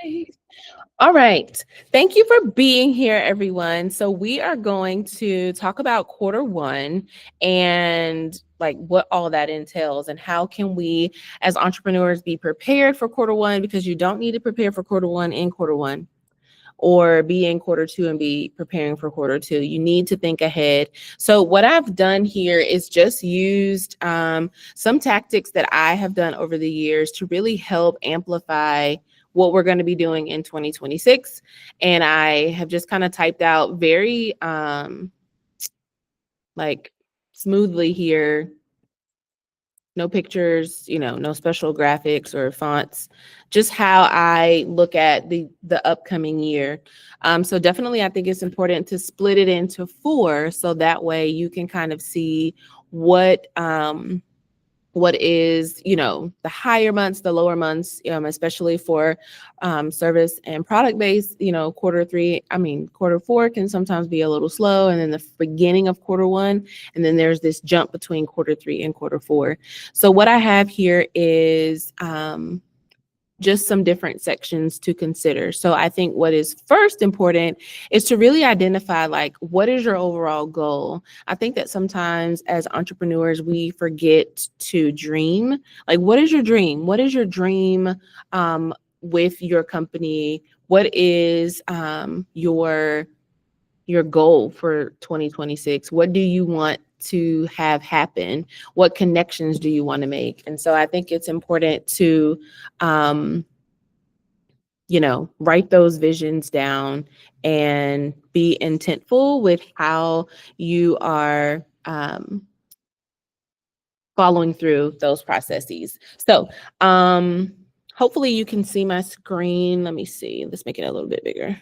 right. All right. Thank you for being here, everyone. So we are going to talk about quarter one and like what all that entails and how can we as entrepreneurs be prepared for quarter one, because you don't need to prepare for quarter one in quarter one or be in quarter two and be preparing for quarter two. You need to think ahead. So what I've done here is just used some tactics that I have done over the years to really help amplify what we're going to be doing in 2026. And I have just kind of typed out very like smoothly here, no pictures, no special graphics or fonts, just how I look at the upcoming year. So definitely I think it's important to split it into four, so that way you can kind of see what is, the higher months, the lower months, especially for service and product based, quarter four can sometimes be a little slow. And then the beginning of quarter one, and then there's this jump between quarter three and quarter four. So what I have here is just some different sections to consider. So I think what is first important is to really identify, like, what is your overall goal? I think that sometimes as entrepreneurs, we forget to dream. Like, what is your dream? What is your dream with your company? What is your goal for 2026? What do you want to have happen? What connections do you want to make? And so I think it's important to, write those visions down and be intentful with how you are following through those processes. So hopefully you can see my screen. Let me see. Let's make it a little bit bigger.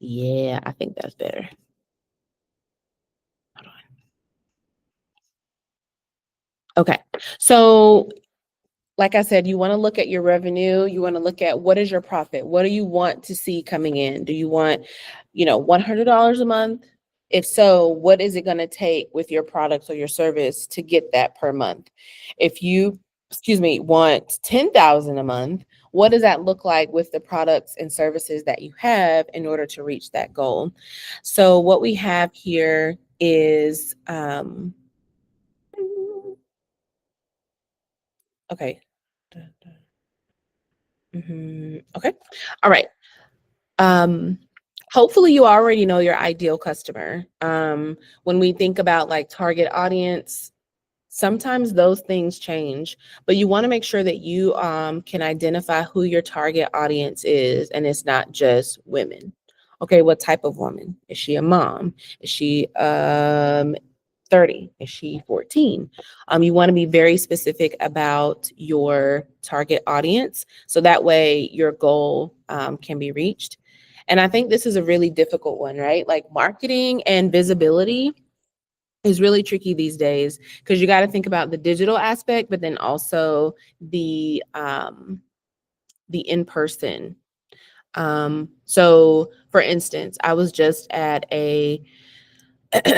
Yeah, I think that's better. Hold on. Okay. So like I said, you want to look at your revenue. You want to look at what is your profit? What do you want to see coming in? Do you want, $100 a month? If so, what is it going to take with your products or your service to get that per month? If you, want 10,000 a month, what does that look like with the products and services that you have in order to reach that goal? So what we have here is, okay. Okay. All right. Hopefully you already know your ideal customer. When we think about like target audience, sometimes those things change, but you want to make sure that you can identify who your target audience is, and it's not just women. Okay, what type of woman? Is she a mom? Is she 30? Is she 14? You want to be very specific about your target audience, so that way your goal can be reached. And I think this is a really difficult one, right? Like, marketing and visibility is really tricky these days, because you got to think about the digital aspect, but then also the in-person. So for instance, I was just at a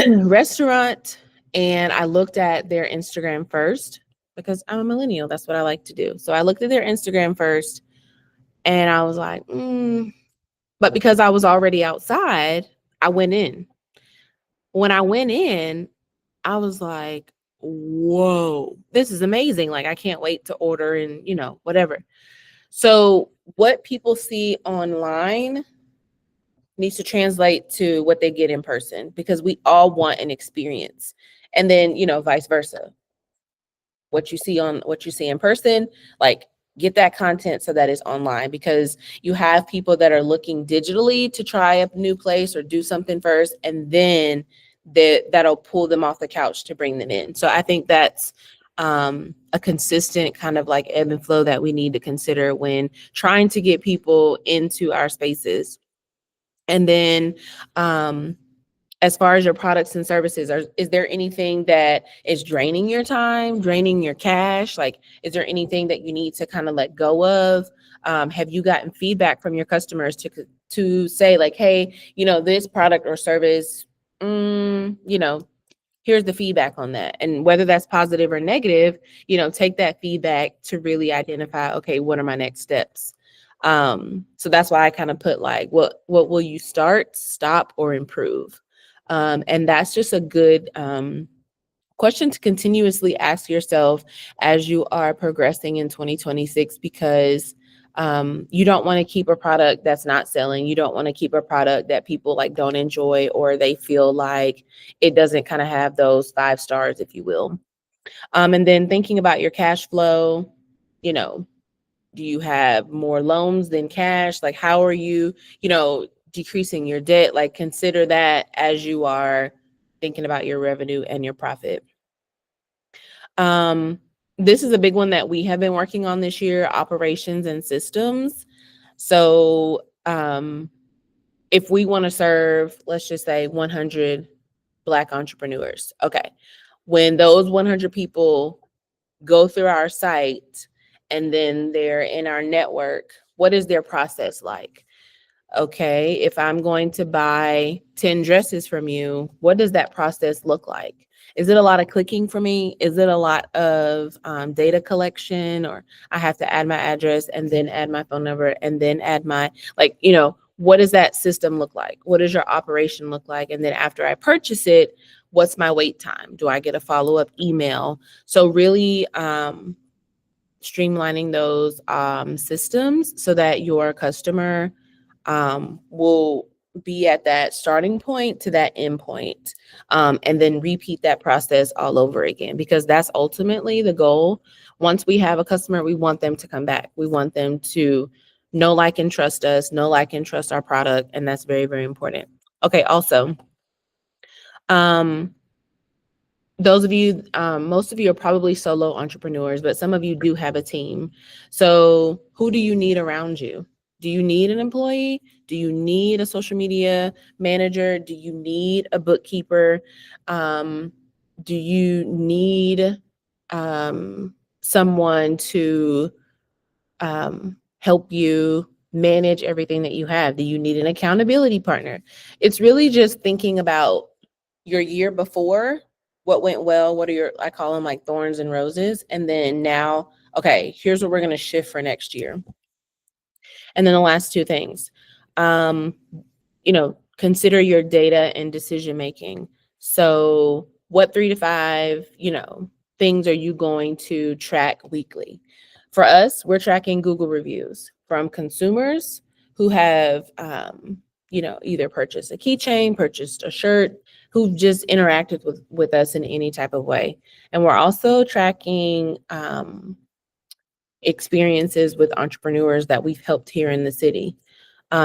restaurant and I looked at their Instagram first, because I'm a millennial. That's what I like to do. So I looked at their Instagram first and I was like, but because I was already outside, I went in. When I went in, I was like, whoa, this is amazing. Like, I can't wait to order and, whatever. So what people see online needs to translate to what they get in person, because we all want an experience. And then, vice versa. What you see in person, like, get that content so that it's online, because you have people that are looking digitally to try a new place or do something first, and then that'll pull them off the couch to bring them in. So I think that's a consistent kind of like ebb and flow that we need to consider when trying to get people into our spaces. And then as far as your products and services, is there anything that is draining your time, draining your cash? Like, is there anything that you need to kind of let go of? Have you gotten feedback from your customers to say like, hey, this product or service, here's the feedback on that. And whether that's positive or negative, take that feedback to really identify, okay, what are my next steps? So that's why I kind of put like, what will you start, stop, or improve? And that's just a good question to continuously ask yourself as you are progressing in 2026, because you don't want to keep a product that's not selling. You don't want to keep a product that people like don't enjoy, or they feel like it doesn't kind of have those 5 stars, if you will. And then thinking about your cash flow, you know, do you have more loans than cash? Like, how are you, decreasing your debt? Like, consider that as you are thinking about your revenue and your profit. This is a big one that we have been working on this year, operations and systems. So if we want to serve, let's just say 100 Black entrepreneurs. Okay. When those 100 people go through our site and then they're in our network, what is their process like? Okay, if I'm going to buy 10 dresses from you, what does that process look like? Is it a lot of clicking for me? Is it a lot of data collection, or I have to add my address and then add my phone number and then add my, what does that system look like? What does your operation look like? And then after I purchase it, what's my wait time? Do I get a follow-up email? So really streamlining those systems so that your customer will be at that starting point to that end point, and then repeat that process all over again, because that's ultimately the goal. Once we have a customer, we want them to come back. We want them to know, like, and trust us, know, like, and trust our product. And that's very, very important. Okay. Also, those of you, most of you are probably solo entrepreneurs, but some of you do have a team. So who do you need around you? Do you need an employee? Do you need a social media manager? Do you need a bookkeeper? Do you need someone to help you manage everything that you have? Do you need an accountability partner? It's really just thinking about your year before, what went well, what are your, I call them like thorns and roses. And then now, okay, here's what we're going to shift for next year. And then the last 2 things, consider your data and decision making. So what 3 to 5, things are you going to track weekly? For us, we're tracking Google reviews from consumers who have, either purchased a keychain, purchased a shirt, who've just interacted with us in any type of way. And we're also tracking experiences with entrepreneurs that we've helped here in the city,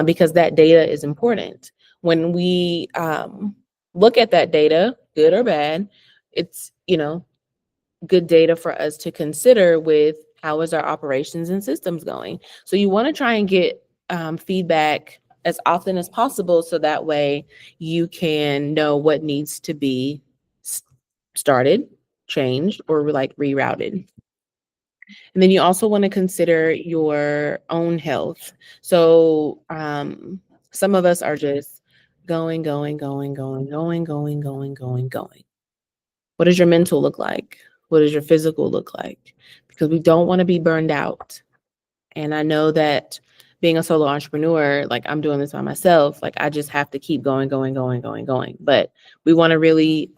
because that data is important. When we look at that data, good or bad, it's, good data for us to consider with how is our operations and systems going. So you want to try and get feedback as often as possible, so that way you can know what needs to be started, changed, or like rerouted. And then you also want to consider your own health. So some of us are just going. What does your mental look like? What does your physical look like? Because we don't want to be burned out. And I know that being a solo entrepreneur, like, I'm doing this by myself, like, I just have to keep going. But we want to really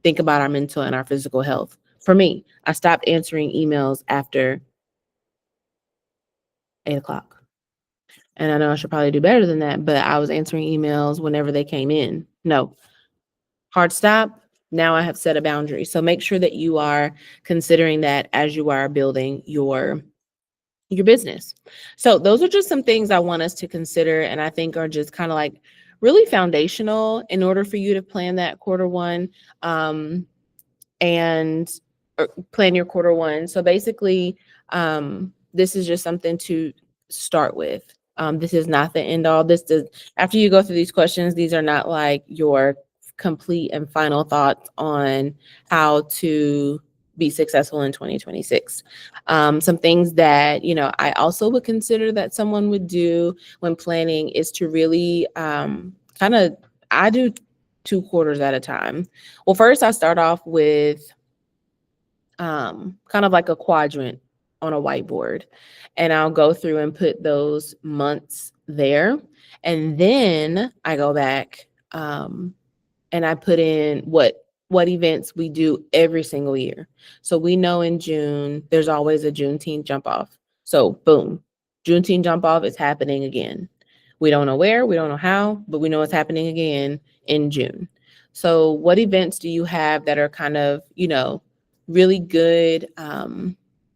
think about our mental and our physical health. For me, I stopped answering emails after 8:00. And I know I should probably do better than that, but I was answering emails whenever they came in. No, hard stop. Now I have set a boundary. So make sure that you are considering that as you are building your business. So those are just some things I want us to consider, and I think are just kind of like really foundational in order for you to plan that Q1, and plan your Q1. So basically, this is just something to start with. This is not the end all. After you go through these questions, these are not like your complete and final thoughts on how to be successful in 2026. Some things that, I also would consider that someone would do when planning is to really I do 2 quarters at a time. Well, first I start off with kind of like a quadrant on a whiteboard, and I'll go through and put those months there. And then I go back and I put in what events we do every single year. So we know in June, there's always a Juneteenth jump off. So boom, Juneteenth jump off is happening again. We don't know where, we don't know how, but we know it's happening again in June. So what events do you have that are kind of, really good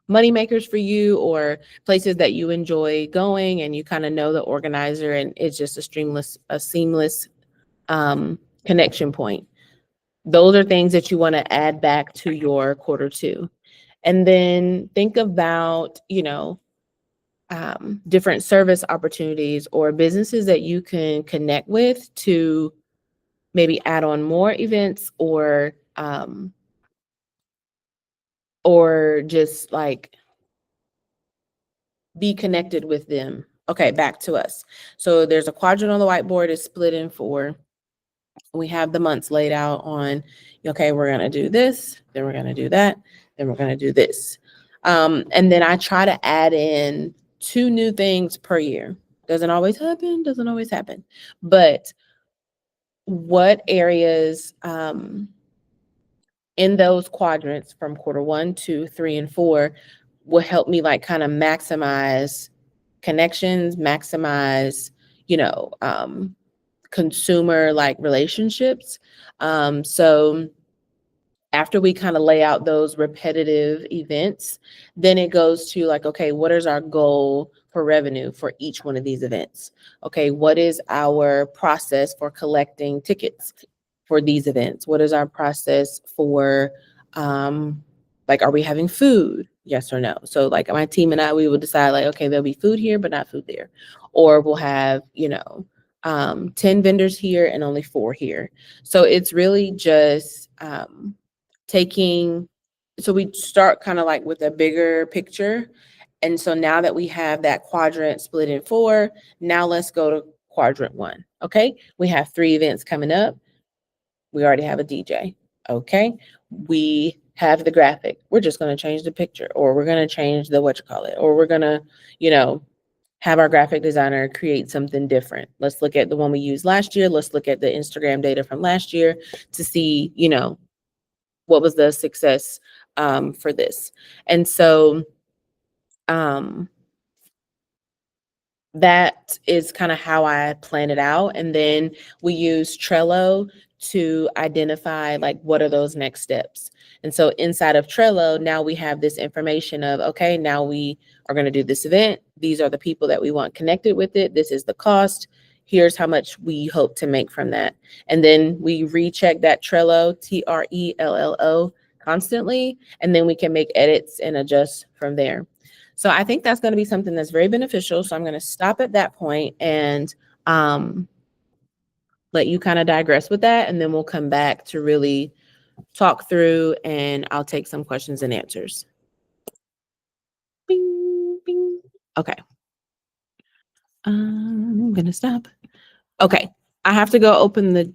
money makers for you, or places that you enjoy going and you kind of know the organizer and it's just a seamless connection point? Those are things that you want to add back to your quarter two. And then think about, different service opportunities or businesses that you can connect with to maybe add on more events, or just like be connected with them. Okay, back to us. So there's a quadrant on the whiteboard. It's split in 4. We have the months laid out on, okay, we're going to do this, then we're going to do that, then we're going to do this. And then I try to add in 2 new things per year. Doesn't always happen. But what areas in those quadrants from quarter 1, 2, 3, and 4 will help me like kind of maximize connections, maximize, consumer like relationships. So after we kind of lay out those repetitive events, then it goes to like, okay, what is our goal for revenue for each one of these events? Okay, what is our process for collecting tickets for these events? What is our process for, like, are we having food? Yes or no? So like my team and I, we will decide like, okay, there'll be food here, but not food there. Or we'll have, 10 vendors here and only 4 here. So it's really just so we start kind of like with a bigger picture. And so now that we have that quadrant split in 4, now let's go to quadrant 1. Okay, we have 3 events coming up. We already have a DJ. Okay, we have the graphic. We're just going to change the picture, or we're going to change the or we're going to, have our graphic designer create something different. Let's look at the one we used last year. Let's look at the Instagram data from last year to see, what was the success for this. And so that is kind of how I plan it out. And then we use Trello to identify like what are those next steps. And so inside of Trello, now we have this information of, okay, now we are going to do this event. These are the people that we want connected with it. This is the cost. Here's how much we hope to make from that. And then we recheck that Trello, Trello, constantly, and then we can make edits and adjust from there. So I think that's going to be something that's very beneficial. So I'm going to stop at that point and let you kind of digress with that. And then we'll come back to really talk through, and I'll take some questions and answers. Bing, bing. Okay. I'm going to stop. Okay. I have to go open the